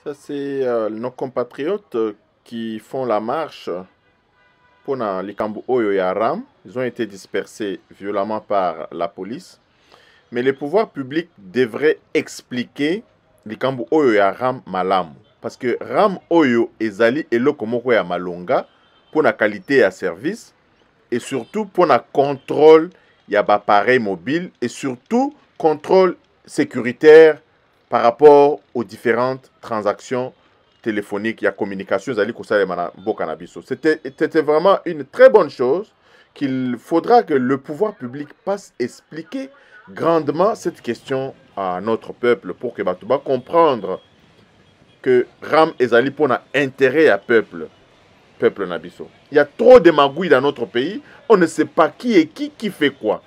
Ça, c'est nos compatriotes qui font la marche pour Likambu Oyo et Aram. Ils ont été dispersés violemment par la police. Mais les pouvoirs publics devraient expliquer Likambu Oyo et Aram Malam. Parce que Ram Oyo et Zali et Lokomoko ya Malonga pour la qualité et service. Et surtout pour le contrôle il y a appareil mobile. Et surtout contrôle sécuritaire par rapport aux différentes transactions téléphoniques, il y a communication, c'était vraiment une très bonne chose qu'il faudra que le pouvoir public passe expliquer grandement cette question à notre peuple pour que Batouba comprendre que Ram Ezali pour un intérêt à peuple Nabiso. Il y a trop de magouilles dans notre pays, on ne sait pas qui est qui fait quoi.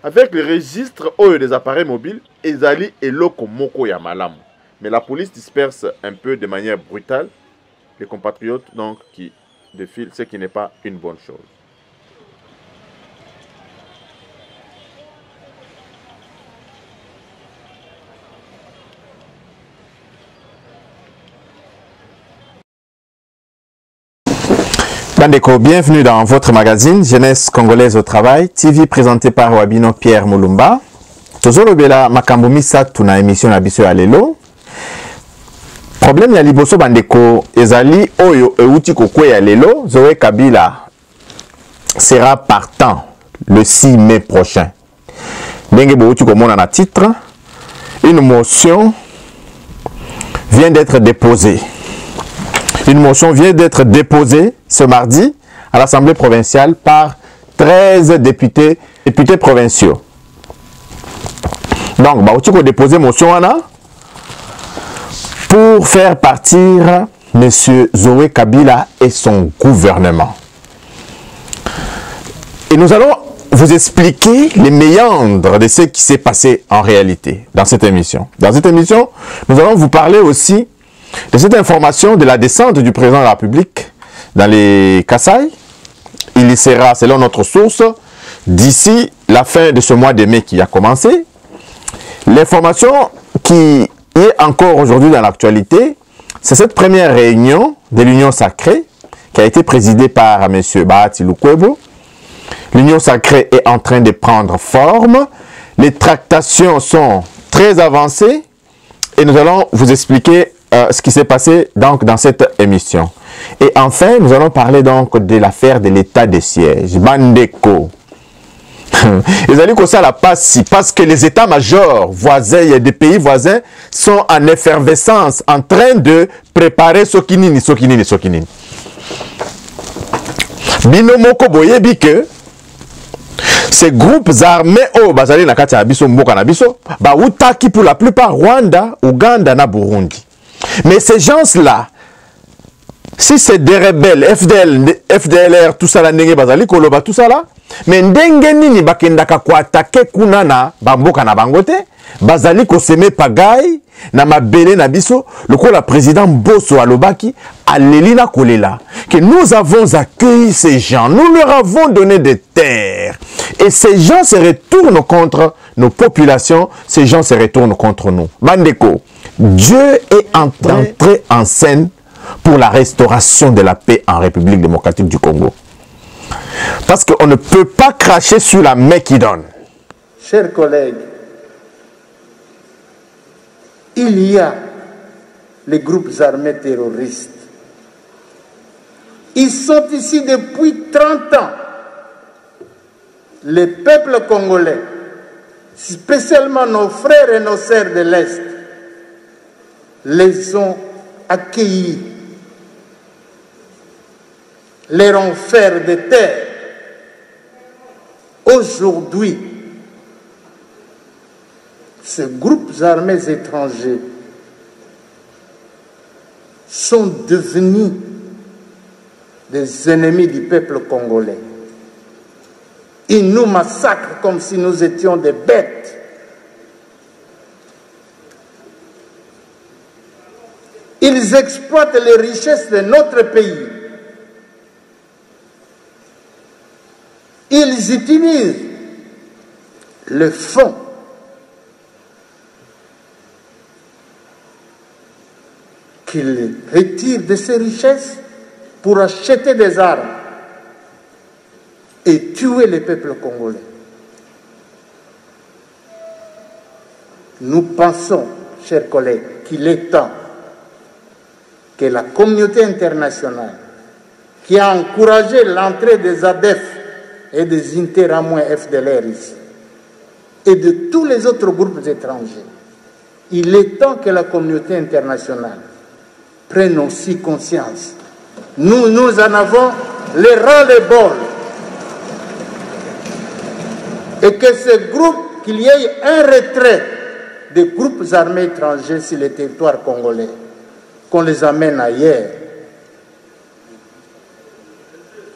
Avec le registre des appareils mobiles, Ezali et Loko Moko ya Malam. Mais la police disperse un peu de manière brutale les compatriotes donc, qui défilent, ce qui n'est pas une bonne chose. Bandeko, bienvenue dans votre magazine Jeunesse Congolaise au Travail, TV présenté par Wabino Pierre Moulumba. Tozolo bela makambo misatu na émission na biso ya lelo. Problème ya liboso bandeko ezali oyo euti kokwe ya lelo, Zoé Kabila sera partant le 6 mai prochain. Ndenge bouti komona na titre, une motion vient d'être déposée. Une motion vient d'être déposée ce mardi à l'Assemblée provinciale par 13 députés provinciaux. Donc, bah, on a déposé motion pour faire partir M. Zoé Kabila et son gouvernement. Et nous allons vous expliquer les méandres de ce qui s'est passé en réalité dans cette émission. Dans cette émission, nous allons vous parler aussi de cette information de la descente du président de la République dans les Kasaï. Il y sera, selon notre source, d'ici la fin de ce mois de mai qui a commencé. L'information qui est encore aujourd'hui dans l'actualité, c'est cette première réunion de l'Union sacrée qui a été présidée par M. Bahati Lukwebo. L'Union sacrée est en train de prendre forme. Les tractations sont très avancées et nous allons vous expliquer ce qui s'est passé donc dans cette émission. Et enfin, nous allons parler donc de l'affaire de l'état de siège. Bandeko. Ils allaient comme ça la passe parce que les états-majors voisins, il y a des pays voisins, sont en effervescence, en train de préparer Sokinini. Binomoko boyebi que ces groupes armés au Bazali Nakati Abiso Mboka Nabiso, ba utaki pour la plupart Rwanda, Ouganda na Burundi. Mais ces gens-là, si c'est des rebelles, FDLR, tout ça là, Bazali, Koloba, tout ça là, mais ndenge nini bakendaka ko attaquer kuna na bamboka na bangote, Bazali ko seme pagaille, na mabele na biso, le coup la président Bosso Alobaki, Alelina Kolela, que nous avons accueilli ces gens, nous leur avons donné des terres, et ces gens se retournent contre nos populations, ces gens se retournent contre nous. Bandeko, Dieu est entré en scène pour la restauration de la paix en République démocratique du Congo. Parce qu'on ne peut pas cracher sur la main qui donne. Chers collègues, il y a les groupes armés terroristes. Ils sont ici depuis 30 ans. Les peuples congolais, spécialement nos frères et nos sœurs de l'Est, les ont accueillis, les ont fait de terre. Aujourd'hui, ces groupes armés étrangers sont devenus des ennemis du peuple congolais. Ils nous massacrent comme si nous étions des bêtes. Ils exploitent les richesses de notre pays. Ils utilisent le fonds qu'il retire de ses richesses pour acheter des armes et tuer les peuples congolais. Nous pensons, chers collègues, qu'il est temps que la communauté internationale, qui a encouragé l'entrée des ADF et des Interamouins FDLR ici, et de tous les autres groupes étrangers, il est temps que la communauté internationale prenne aussi conscience. Nous en avons les ras-le-bol. Et que ce groupe, qu'il y ait un retrait des groupes armés étrangers sur le territoire congolais, qu'on les amène ailleurs,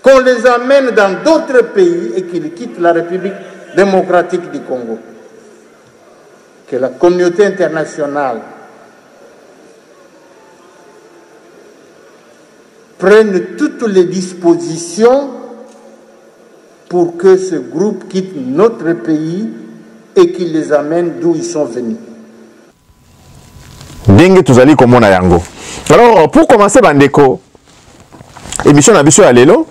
qu'on les amène dans d'autres pays et qu'ils quittent la République démocratique du Congo. Que la communauté internationale prenne toutes les dispositions pour que ce groupe quitte notre pays et qu'il les amène d'où ils sont venus. Dingue tuzali komona yango. Alors, pour commencer, Bandeko, émission Nabiso à Lelo,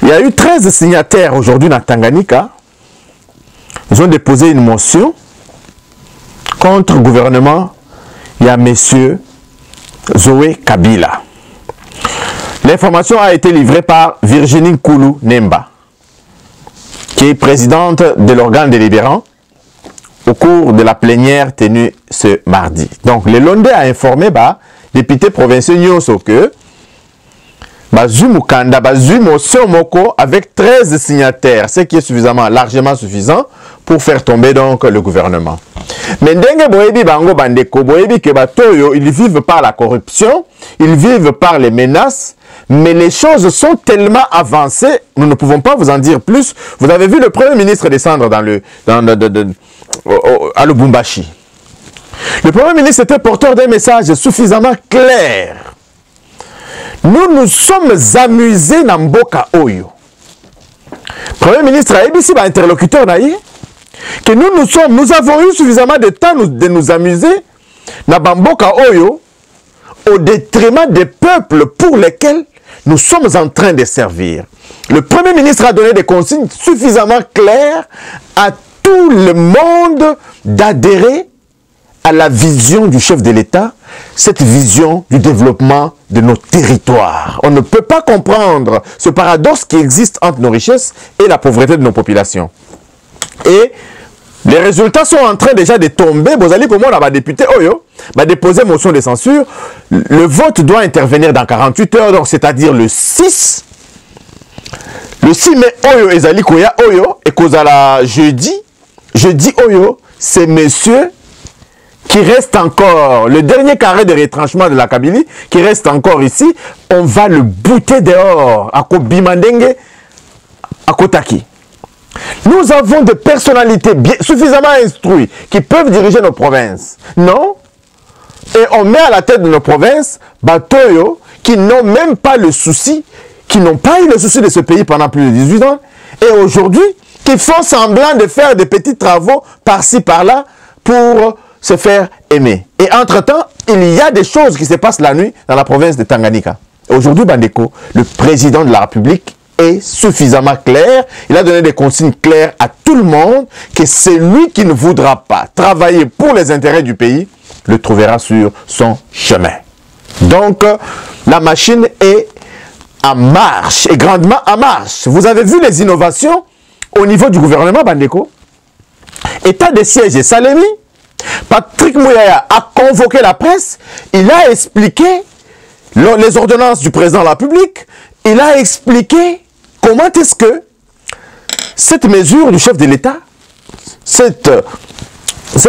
il y a eu 13 signataires aujourd'hui dans Tanganyika. Ils ont déposé une motion contre le gouvernement. Il y a monsieur Zoé Kabila. L'information a été livrée par Virginie Koulou Nemba, qui est présidente de l'organe délibérant au cours de la plénière tenue ce mardi. Donc, le Londé a informé député provincial Nyonso que Bazui Mukanda, Bazui motion moko avec 13 signataires, ce qui est suffisamment, largement suffisant pour faire tomber donc le gouvernement. Mais Ndenge Boyebi Bango Bandeko, Boyebi que Batoyo, ils vivent par la corruption, ils vivent par les menaces, mais les choses sont tellement avancées, nous ne pouvons pas vous en dire plus. Vous avez vu le Premier ministre descendre à Lubumbashi. Le Premier ministre était porteur d'un message suffisamment clair. Nous nous sommes amusés dans Mboka Oyo. Premier ministre a dit interlocuteur que nous avons eu suffisamment de temps de nous amuser dans Mboka Oyo au détriment des peuples pour lesquels nous sommes en train de servir. Le Premier ministre a donné des consignes suffisamment claires à tout le monde d'adhérer à la vision du chef de l'État, cette vision du développement de nos territoires. On ne peut pas comprendre ce paradoxe qui existe entre nos richesses et la pauvreté de nos populations. Et les résultats sont en train déjà de tomber. Vous allez comment la député Oyo va déposer motion de censure. Le vote doit intervenir dans 48 heures, donc c'est-à-dire le 6. Le 6 mai Oyo ezali koya Oyo et kozala jeudi Oyo, c'est monsieur qui reste encore, le dernier carré de retranchement de la Kabylie, qui reste encore ici, on va le bouter dehors, à Kobimandenge, à Kotaki. Nous avons des personnalités suffisamment instruites qui peuvent diriger nos provinces. Non? Et on met à la tête de nos provinces, Batoyo, qui n'ont même pas le souci, qui n'ont pas eu le souci de ce pays pendant plus de 18 ans, et aujourd'hui, qui font semblant de faire des petits travaux par-ci, par-là, pour se faire aimer. Et entre-temps, il y a des choses qui se passent la nuit dans la province de Tanganyika. Aujourd'hui, Bandeko, le président de la République est suffisamment clair. Il a donné des consignes claires à tout le monde que celui qui ne voudra pas travailler pour les intérêts du pays le trouvera sur son chemin. Donc, la machine est en marche, et grandement en marche. Vous avez vu les innovations au niveau du gouvernement, Bandeko. État de siège et Salemi. Patrick Mouyaya a convoqué la presse, il a expliqué les ordonnances du président de la République, il a expliqué comment est-ce que cette mesure du chef de l'État, cet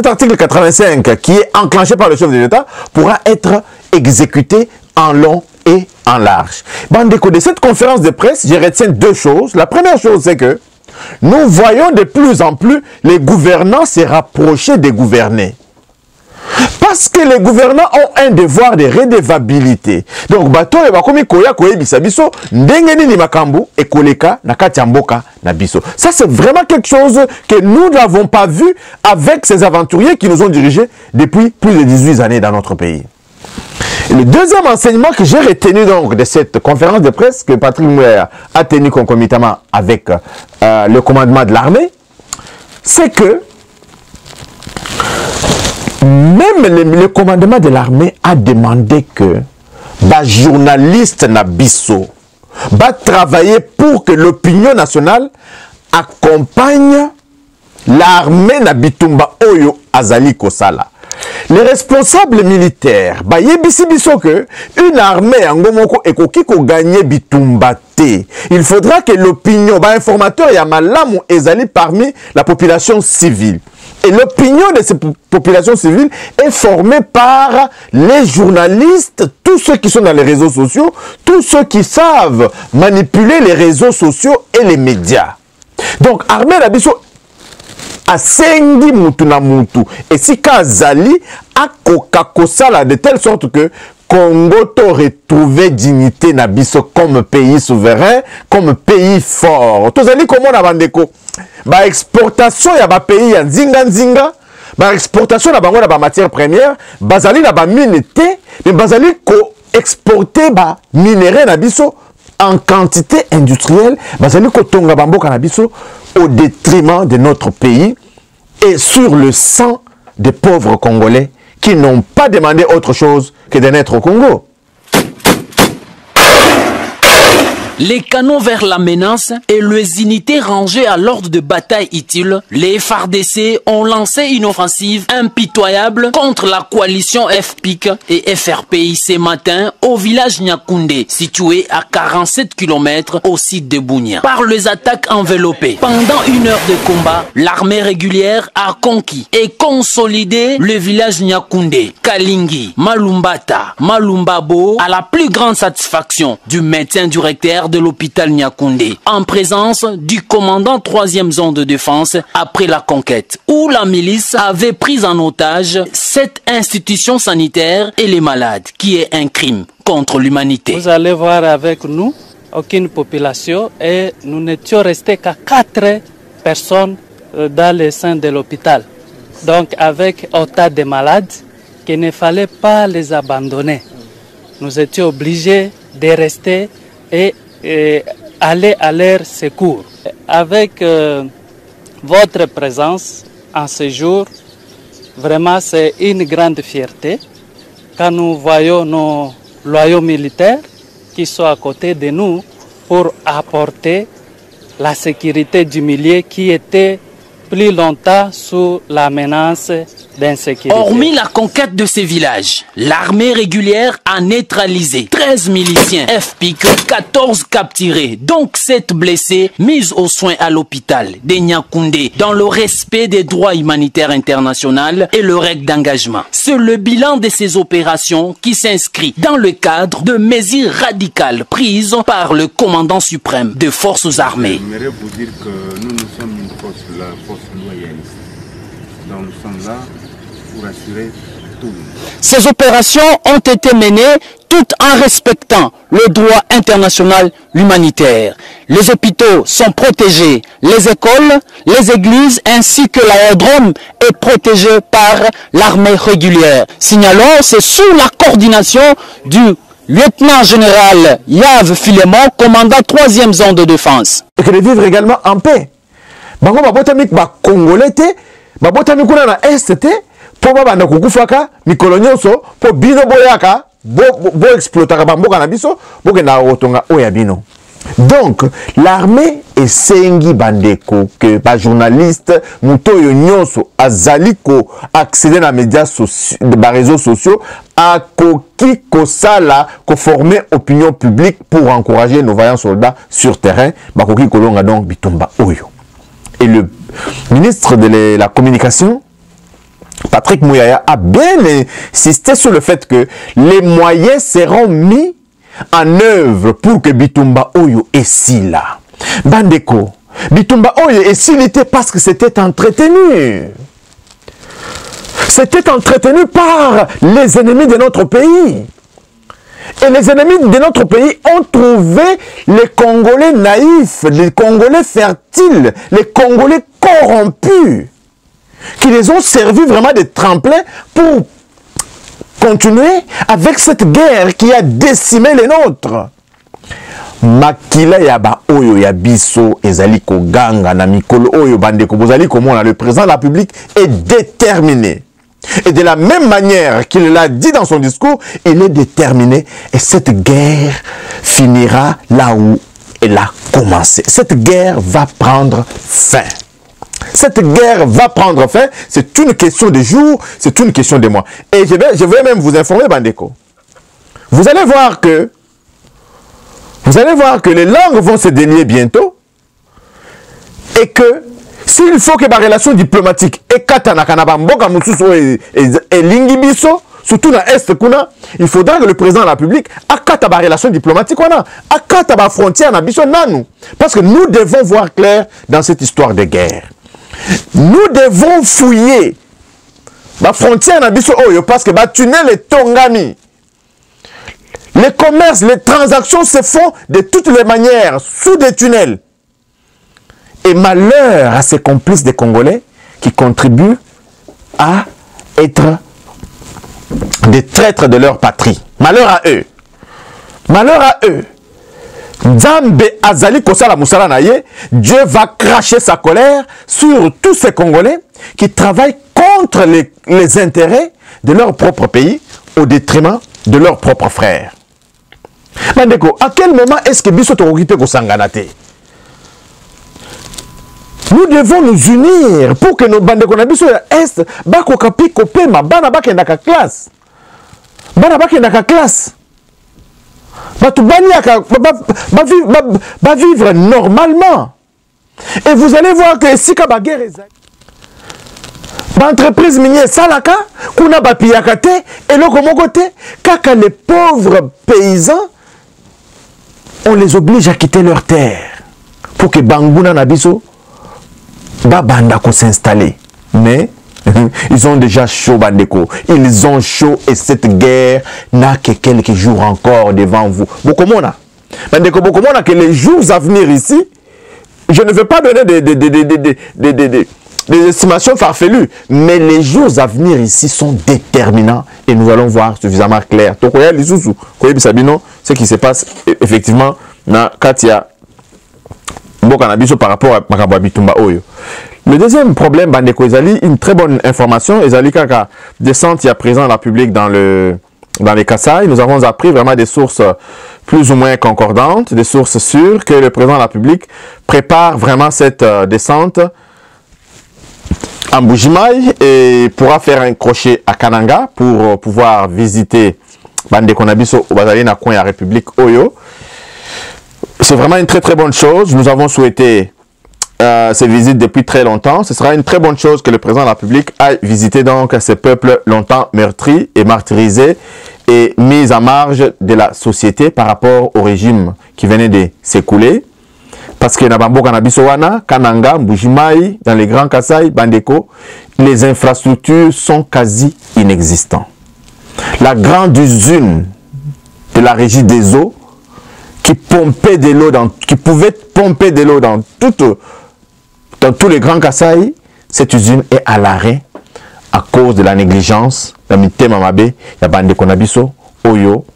article 85 qui est enclenché par le chef de l'État, pourra être exécuté en long et en large. Bandeko, de cette conférence de presse, je retiens deux choses. La première chose, c'est que nous voyons de plus en plus les gouvernants se rapprocher des gouvernés. Parce que les gouvernants ont un devoir de redevabilité. Donc, bato et bakomi koya koye bisabiso, ndengeni ni makambu et koleka nakatiamboka nabiso. Ça, c'est vraiment quelque chose que nous n'avons pas vu avec ces aventuriers qui nous ont dirigés depuis plus de 18 années dans notre pays. Et le deuxième enseignement que j'ai retenu donc de cette conférence de presse que Patrick Mouya a tenue concomitamment avec le commandement de l'armée, c'est que même le commandement de l'armée a demandé que les journalistes Nabiso va travailler pour que l'opinion nationale accompagne l'armée Nabitumba Oyo Azali Kosala. Les responsables militaires, que une armée en Gomoko ekoki ko gagner Bitumba te. Il faudra que l'opinion, informateur Yamalamu Ezali parmi la population civile. Et l'opinion de ces populations civiles est formée par les journalistes, tous ceux qui sont dans les réseaux sociaux, tous ceux qui savent manipuler les réseaux sociaux et les médias. Donc, armée Nabiso a sengi mutu na mutu. Et si Kazali a kokakosala de telle sorte que Congo to retrouver dignité Nabiso comme pays souverain, comme pays fort. Tozali comment na bandeko? Ba exportation ya ba pays ya nzinga nzinga, ba exportation na bango na ba matière première, bazali na ba mine te, mais bazali ko exporter ba minerai na biso en quantité industrielle, bazali ko tonga bamboka na biso au détriment de notre pays et sur le sang des pauvres Congolais qui n'ont pas demandé autre chose que de naître au Congo. Les canons vers la menace et les unités rangées à l'ordre de bataille utile, les FARDC ont lancé une offensive impitoyable contre la coalition FPIC et FRPI ce matin au village Nyakoundé, situé à 47 km au site de Bunia. Par les attaques enveloppées, pendant une heure de combat, l'armée régulière a conquis et consolidé le village Nyakoundé, Kalingi, Malumbata, Malumbabo, à la plus grande satisfaction du médecin directeur de l'hôpital Nyakoundé, en présence du commandant 3e zone de défense après la conquête, où la milice avait pris en otage cette institution sanitaire et les malades, qui est un crime contre l'humanité. Vous allez voir avec nous, aucune population, et nous n'étions restés qu'à 4 personnes dans le sein de l'hôpital. Donc avec autant de malades, qu'il ne fallait pas les abandonner. Nous étions obligés de rester et aller à leur secours. Avec votre présence en ce jour, vraiment c'est une grande fierté quand nous voyons nos loyaux militaires qui sont à côté de nous pour apporter la sécurité du milieu qui était plus longtemps sous la menace d'insécurité. Hormis la conquête de ces villages, l'armée régulière a neutralisé 13 miliciens FPIC, 14 capturés, donc 7 blessés, mis aux soins à l'hôpital de Nyakoundé dans le respect des droits humanitaires internationaux et le règle d'engagement. C'est le bilan de ces opérations qui s'inscrit dans le cadre de mesures radicales prises par le commandant suprême des forces armées. J'aimerais vous dire que nous sommes une force, la force loyaliste. Donc nous sommes là pour assurer tout. Ces opérations ont été menées toutes en respectant le droit international humanitaire. Les hôpitaux sont protégés, les écoles, les églises ainsi que l'aérodrome est protégé par l'armée régulière. Signalons, c'est sous la coordination du lieutenant-général Yves Filemon, commandant 3e zone de défense. Et que de vivre également en paix. Bango babotamik ba Congolais te, babotamik kuna na Est te, po babanda kukufaka mikolo nyonso po bino boyaka bo exploitaka bamboka na biso bokenda otonga oya bino. Donc l'armée esengi bandeko que ba journaliste mutoyo nyonso azali ko accéder na médias sociaux, ba réseaux sociaux a koki kosala ko former opinion publique pour encourager nos vaillants soldats sur terrain ba koki kolonga donc bitumba oyo. Et le ministre de la communication, Patrick Mouya, a bien insisté sur le fait que les moyens seront mis en œuvre pour que Bitumba Oyo est si là. Bandeko, Bitumba Oyo est si était parce que c'était entretenu. C'était entretenu par les ennemis de notre pays. Et les ennemis de notre pays ont trouvé les Congolais naïfs, les Congolais fertiles, les Congolais corrompus, qui les ont servi vraiment de tremplin pour continuer avec cette guerre qui a décimé les nôtres. Makila yaba oyo ya biso ezali koganga na mikolo oyo bandeko bozali komona le président de la République est déterminé. Et de la même manière qu'il l'a dit dans son discours, il est déterminé et cette guerre finira là où elle a commencé. Cette guerre va prendre fin. Cette guerre va prendre fin. C'est une question de jours, c'est une question de mois. Et je vais même vous informer, bandeko. Vous allez voir que les langues vont se délier bientôt et que s'il faut que la relation diplomatique et surtout dans l'Est, il faudra que le président de la République akata la relation diplomatique akata la frontière parce que nous devons voir clair dans cette histoire de guerre. Nous devons fouiller la frontière parce que le tunnel est tongami. Les commerces, les transactions se font de toutes les manières, sous des tunnels. Et malheur à ces complices des Congolais qui contribuent à être des traîtres de leur patrie. Malheur à eux. Malheur à eux. Nzambe azali kosala musala na ye, Dieu va cracher sa colère sur tous ces Congolais qui travaillent contre les intérêts de leur propre pays au détriment de leurs propres frères. Bandeko, à quel moment est-ce que biso tokoki ko sanganate? Nous devons nous unir pour que nos bandeko na biso ya est bako kapi kopema bana bakenda ka classe. Bana bakenda ka classe. Batu baniaka ba vivre normalement. Et vous allez voir que si ka baguerre l'entreprise minière salaka kuna ba piakate et le komokote kaka les pauvres paysans on les oblige à quitter leur terre pour que Banguna Nabiso Babanda s'installer. Mais ils ont déjà chaud, Bandeko. Ils ont chaud et cette guerre n'a que quelques jours encore devant vous. Bokomona. Bandeko, Bokomona, que les jours à venir ici, je ne veux pas donner des estimations farfelues, mais les jours à venir ici sont déterminants et nous allons voir suffisamment clair. Tokoya Lisusu, Koyebi Sabino, ce qui se passe effectivement dans Katia Bokanabiso par rapport à Makabo Bitumba Oyo. Le deuxième problème, Bandeko Ezali, une très bonne information, Ezali Kaka descente il y a présent la public dans les Kassai. Nous avons appris vraiment des sources plus ou moins concordantes, des sources sûres que le président de la République prépare vraiment cette descente en Mbuji-Mayi et pourra faire un crochet à Kananga pour pouvoir visiter Bandeko Nabiso au Bazali na coin à République Oyo. C'est vraiment une très très bonne chose. Nous avons souhaité ces visites depuis très longtemps. Ce sera une très bonne chose que le président de la République aille visiter donc ces peuples longtemps meurtris et martyrisés et mis à marge de la société par rapport au régime qui venait de s'écouler. Parce que Nabambo Kanabisowana, Kananga, Mbuji-Mayi, dans les grands Kassai, Bandeko, les infrastructures sont quasi inexistantes. La grande usine de la régie des eaux qui pompait de l'eau qui pouvait pomper de l'eau dans tous les grands Kassai, cette usine est à l'arrêt à cause de la négligence de Mitema Mabe, ya Bandeko Nabiso, Oyo,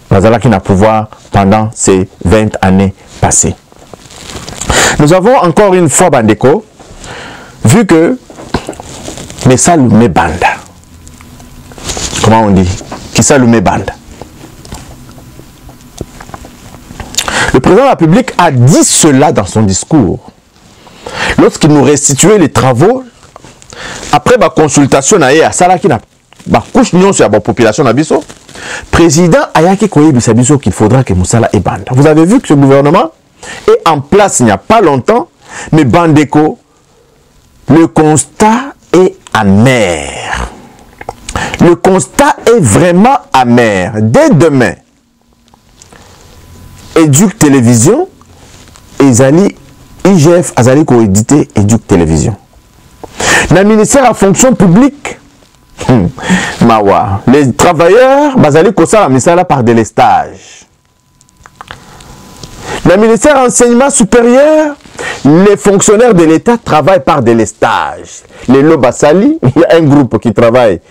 Bazala qui n'a pouvoir pendant ces 20 années passées. Nous avons encore une fois, Bandeko, vu que Messalume Banda, comment on dit, Kisalume Banda, le président de la République a dit cela dans son discours. Lorsqu'il nous restituait les travaux, après ma consultation à Salaki, ma couche sur la population Nabiso, président Ayaki Koye Bisabiso qu'il faudra que Moussala et Banda. Vous avez vu que ce gouvernement est en place il n'y a pas longtemps, mais Bandeko, le constat est amer. Le constat est vraiment amer. Dès demain, Éduc Télévision, Ezali, IGF, Azali coédité Éduc Télévision. Dans le ministère à fonction publique, Mawa, les travailleurs, Bazali Kosa, la par délestage. Le ministère enseignement supérieur, Les fonctionnaires de l'État travaillent par délestage. Les Lobasali, il y a un groupe qui travaille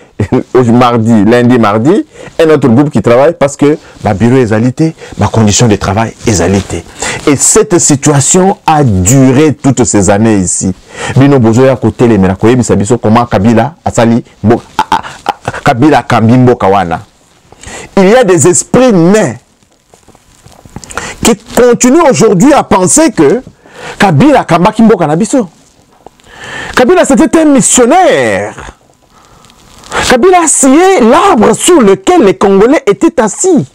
mardi, lundi, mardi, un autre groupe qui travaille parce que ma bureau est alité, ma condition de travail est alité. Et cette situation a duré toutes ces années ici. Bino bozoya côté les Ménakoye, bisabiso comment Kabila asali Kabila Kambimbo Kawana. Il y a des esprits nés qui continuent aujourd'hui à penser que Kabila Kambakimbo Kanabiso. Kabila c'était un missionnaire. Kabila a scié l'arbre sur lequel les Congolais étaient assis.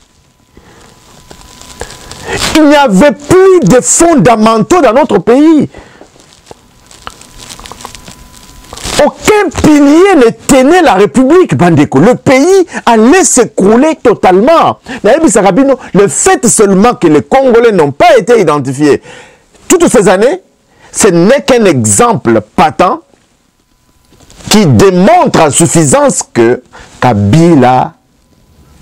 Il n'y avait plus de fondamentaux dans notre pays. Aucun pilier ne tenait la République, Bandeko. Le pays allait s'écrouler totalement. Le fait seulement que les Congolais n'ont pas été identifiés toutes ces années, ce n'est qu'un exemple patent qui démontre en suffisance que Kabila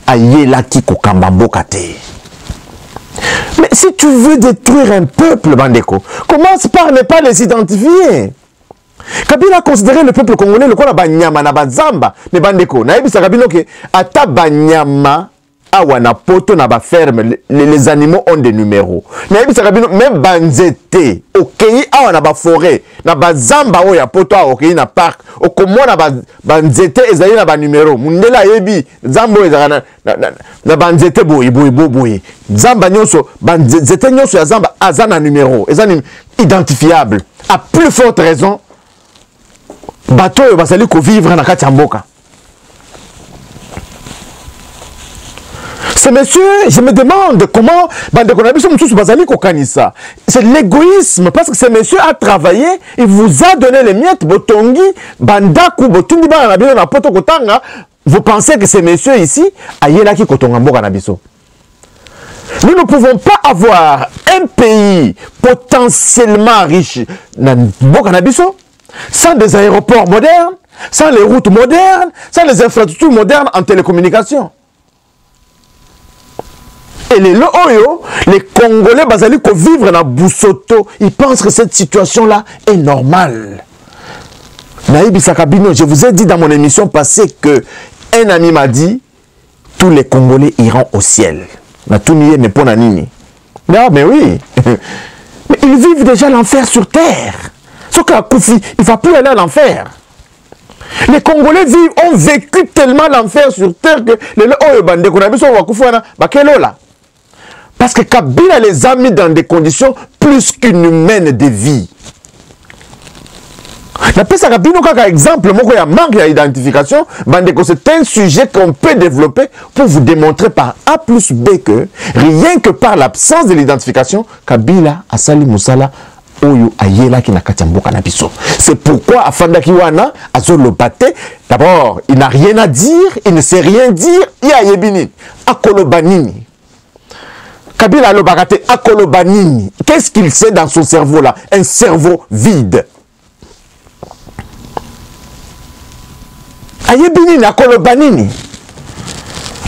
a yélaki kokambambo kate. Mais si tu veux détruire un peuple, Bandeko, commence par ne pas les identifier. Kabila a considéré le peuple congolais le quoi banyama na bazamba. Mais Bandeko, naïbisa Kabila que ata banyama awana poto na ba ferme, les animaux ont des numéros. Naïbisa Kabila même banzete, okei awana ba forêt, na bazamba o ya poto okei na parc, okomo na banzete ezali na ba numéro. Mundela yebi zambo ezana na banzete boy. Zamba nyonso banzete nyonso ya zamba azana numéro, ezani identifiable. À plus forte raison bateau va salir vivre na kati ya mboka. Ces messieurs, je me demande comment c'est l'égoïsme parce que ces messieurs a travaillé, il vous a donné les miettes, botongi, bandaku, botundi ba na na poto kotanga. Vous pensez que ces messieurs ici ayela ki kotonga mboka na biso. Nous ne pouvons pas avoir un pays potentiellement riche na mboka na biso sans des aéroports modernes, sans les routes modernes, sans les infrastructures modernes en télécommunication. Et les Congolais basali ko vivre dans Boussoto, ils pensent que cette situation-là est normale. Naïbi Sakabino, je vous ai dit dans mon émission passée que un ami m'a dit tous les Congolais iront au ciel. Mais oui. Mais ils vivent déjà l'enfer sur terre. Sauf qu'à Koufi, il ne va plus aller à l'enfer. Les Congolais ont vécu tellement l'enfer sur terre que parce que Kabila les a mis dans des conditions plus qu'inhumaines de vie. Par exemple, il y a manque d'identification. C'est un sujet qu'on peut développer pour vous démontrer par A plus B que rien que par l'absence de l'identification, Kabila a sali musala oyo ayela ki na katamboka na biso. C'est pourquoi Afanda Kiwana azolo bate. D'abord, il n'a rien à dire, il ne sait rien dire. Il y a yebini akolobanini. Kabila alobakate akolobanini. Qu'est-ce qu'il sait dans son cerveau là? Un cerveau vide. Ayebini akolobanini.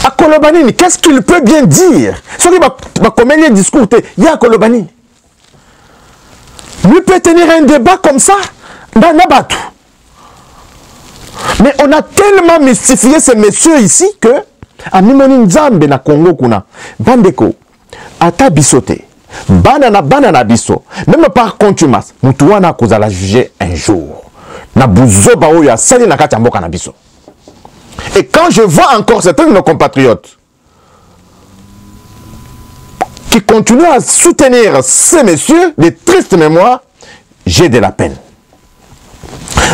Akolobanini, qu'est-ce qu'il peut bien dire? Ce qui va communiquer discours, il y a akolobanini. Lui peut tenir un débat comme ça dans Nabatu. Mais on a tellement mystifié ces messieurs ici que à Mimoni Nzambe na Congo kuna bandeko ata bisote banana biso même par contumace mutu wana kozala juger un jour na buzoba oyo asali na kati ya mboka na biso. Et quand je vois encore certains de nos compatriotes qui continuent à soutenir ces messieurs, des tristes mémoires, j'ai de la peine.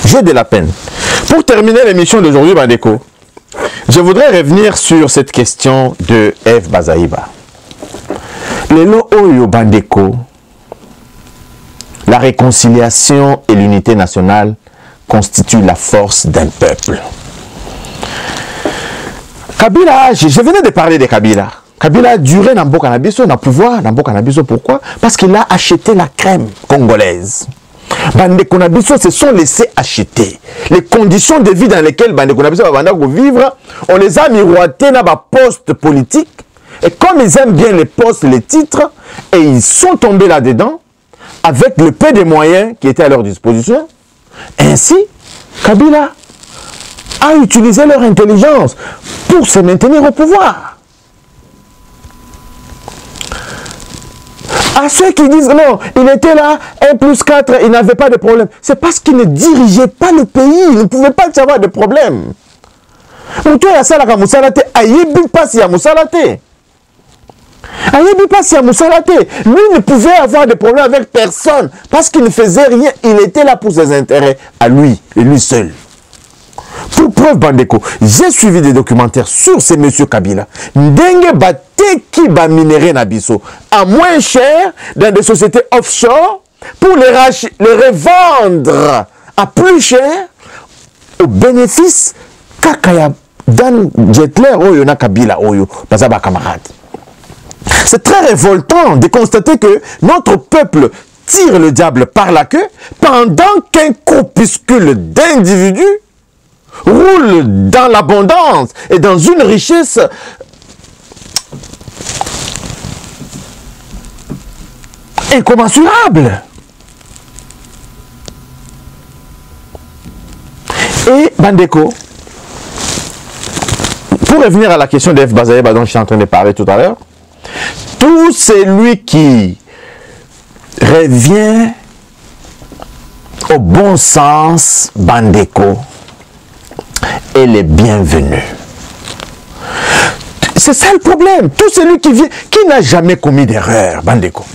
J'ai de la peine. Pour terminer l'émission d'aujourd'hui, Bandeko, je voudrais revenir sur cette question de F. Bazaïba. Le lo oyo Bandeko, la réconciliation et l'unité nationale constituent la force d'un peuple. Kabila, je venais de parler de Kabila. Kabila a duré dans Mboka Nabiso, dans le pouvoir, dans Mboka Nabiso. Pourquoi? Parce qu'il a acheté la crème congolaise. Bandeko Nabiso se sont laissés acheter. Les conditions de vie dans lesquelles Bandeko Nabiso va vivre, on les a miroités dans la poste politique. Et comme ils aiment bien les postes, les titres, et ils sont tombés là-dedans, avec le peu de moyens qui étaient à leur disposition. Ainsi, Kabila a utilisé leur intelligence pour se maintenir au pouvoir. À ceux qui disent non, il était là, 1+4, il n'avait pas de problème. C'est parce qu'il ne dirigeait pas le pays, il ne pouvait pas avoir de problème. Lui ne pouvait avoir de problème avec personne parce qu'il ne faisait rien, il était là pour ses intérêts à lui et lui seul. Pour preuve, Bandeko, j'ai suivi des documentaires sur ces monsieur Kabila. Ndenge bateki ba minéré na biso à moins cher dans des sociétés offshore pour les revendre à plus cher au bénéfice kakaya Dan Jetler oyo na Kabila oyo bazaba camarade. C'est très révoltant de constater que notre peuple tire le diable par la queue pendant qu'un corpuscule d'individus roule dans l'abondance et dans une richesse incommensurable. Et Bandeko, pour revenir à la question d'F. Bazaïba dont je suis en train de parler tout à l'heure, tout celui qui revient au bon sens, Bandeko, est le bienvenu. C'est ça le problème. Tout celui qui vient, qui n'a jamais commis d'erreur, Bandeko.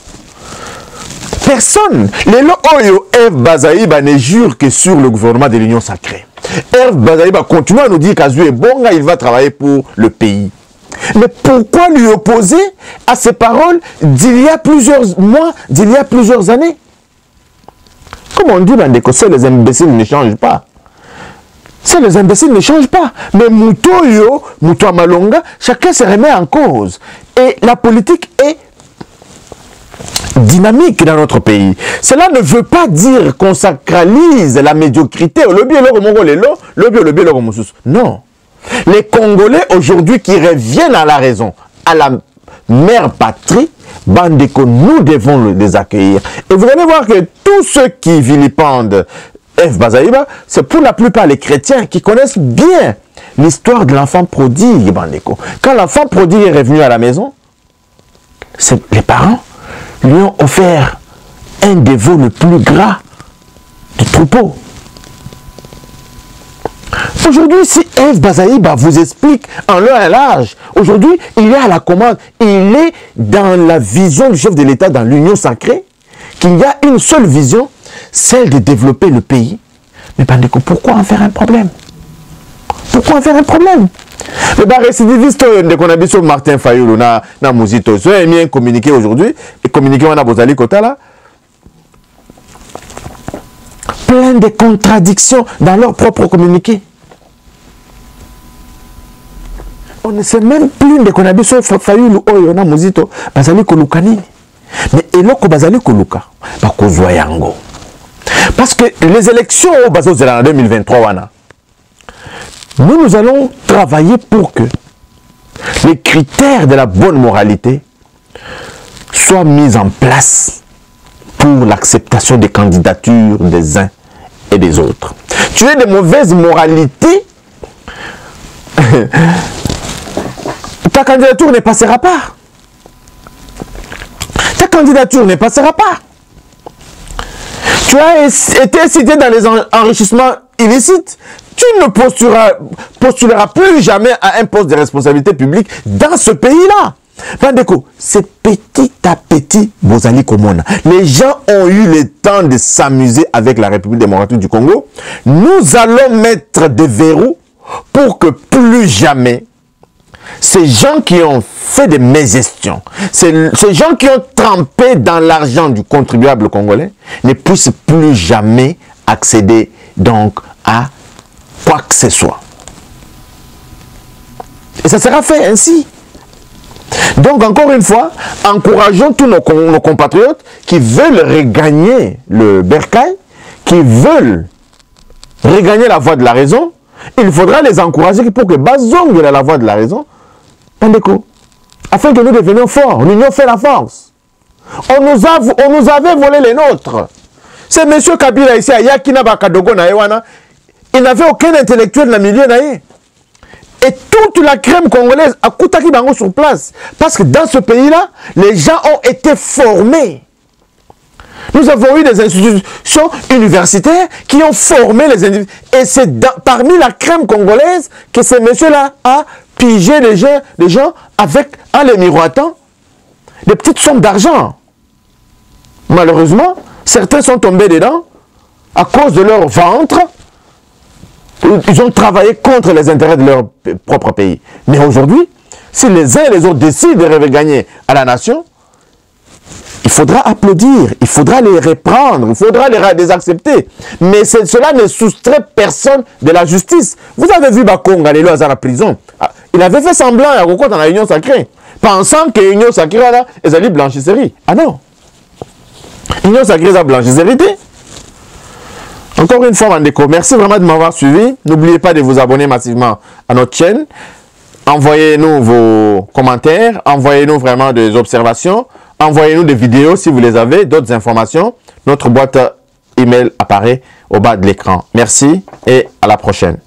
Personne. Les Oyo F. Bazaïba ne jure que sur le gouvernement de l'Union sacrée. F. Bazaïba continue à nous dire qu'Azou est bon, il va travailler pour le pays. Mais pourquoi lui opposer à ces paroles d'il y a plusieurs mois, d'il y a plusieurs années? Comme on dit, Bandeko, c'est les imbéciles ne changent pas. C'est les imbéciles ne changent pas. Mais Moutoyo, Moutoua Malonga, chacun se remet en cause. Et la politique est dynamique dans notre pays. Cela ne veut pas dire qu'on sacralise la médiocrité. Non. Les Congolais aujourd'hui qui reviennent à la raison, à la mère patrie, Bandeko, nous devons les accueillir. Et vous allez voir que tous ceux qui vilipendent F. Bazaïba, c'est pour la plupart les chrétiens qui connaissent bien l'histoire de l'enfant prodigue, Bandeko. Quand l'enfant prodigue est revenu à la maison, les parents lui ont offert un des veaux le plus gras du troupeau. Aujourd'hui, si F. Bazaïba vous explique en l'heure et l'âge, aujourd'hui, il est à la commande, il est dans la vision du chef de l'État dans l'Union sacrée, qu'il y a une seule vision, celle de développer le pays. Mais Bandeko, pourquoi en faire un problème? Pourquoi en faire un problème? Mais bah, récidiviste de qu'on a vu sur Martin Fayulu na Mouzito, ceux qui ont communiqué aujourd'hui, et communiqué on a Bozali Kota là, plein de contradictions dans leur propre communiqué. On ne sait même plus de qu'on a vu sur Fayulu oyo na Mouzito, Bazali Kolukani. Mais eloko Bazali Koluka, Bakozwa yango. Parce que les élections au Bazo en 2023, nous allons travailler pour que les critères de la bonne moralité soient mis en place pour l'acceptation des candidatures des uns et des autres. Tu es de mauvaise moralité, ta candidature ne passera pas. Ta candidature ne passera pas. Tu as été cité dans les enrichissements illicites. Tu ne postuleras plus jamais à un poste de responsabilité publique dans ce pays-là. Bandeko, c'est petit à petit, Bozali Komona. Les gens ont eu le temps de s'amuser avec la République démocratique du Congo. Nous allons mettre des verrous pour que plus jamais ces gens qui ont fait des mégestions, ces gens qui ont trempé dans l'argent du contribuable congolais ne puissent plus jamais accéder donc à quoi que ce soit. Et ça sera fait ainsi. Donc encore une fois, encourageons tous nos compatriotes qui veulent regagner le bercail, qui veulent regagner la voie de la raison. Il faudra les encourager pour que Bazong ait la voie de la raison. Bandeko, afin que nous devenions forts. L'union fait la force. On nous avait volé les nôtres. C'est M. Kabila ici, à Yakina Bakadogo Naewana, il n'avait aucun intellectuel dans le milieu. Et toute la crème congolaise a Koutaki Bango sur place. Parce que dans ce pays-là, les gens ont été formés. Nous avons eu des institutions universitaires qui ont formé les individus. Et c'est parmi la crème congolaise que ce monsieur-là a pigé les gens avec, en les miroitant, des petites sommes d'argent. Malheureusement, certains sont tombés dedans à cause de leur ventre. Ils ont travaillé contre les intérêts de leur propre pays. Mais aujourd'hui, si les uns et les autres décident de regagner à la nation, il faudra applaudir, il faudra les reprendre, il faudra les accepter. Mais cela ne soustrait personne de la justice. Vous avez vu Bakonga, Lelo à la prison. Il avait fait semblant à Roko dans la Union Sacrée, pensant que l'Union Sacrée, là, ils allaient blanchisserie. Ah non. L'Union Sacrée, ça blanchisserie. Encore une fois, Mandeko, merci vraiment de m'avoir suivi. N'oubliez pas de vous abonner massivement à notre chaîne. Envoyez-nous vos commentaires, envoyez-nous vraiment des observations, envoyez-nous des vidéos si vous les avez, d'autres informations. Notre boîte email apparaît au bas de l'écran. Merci et à la prochaine.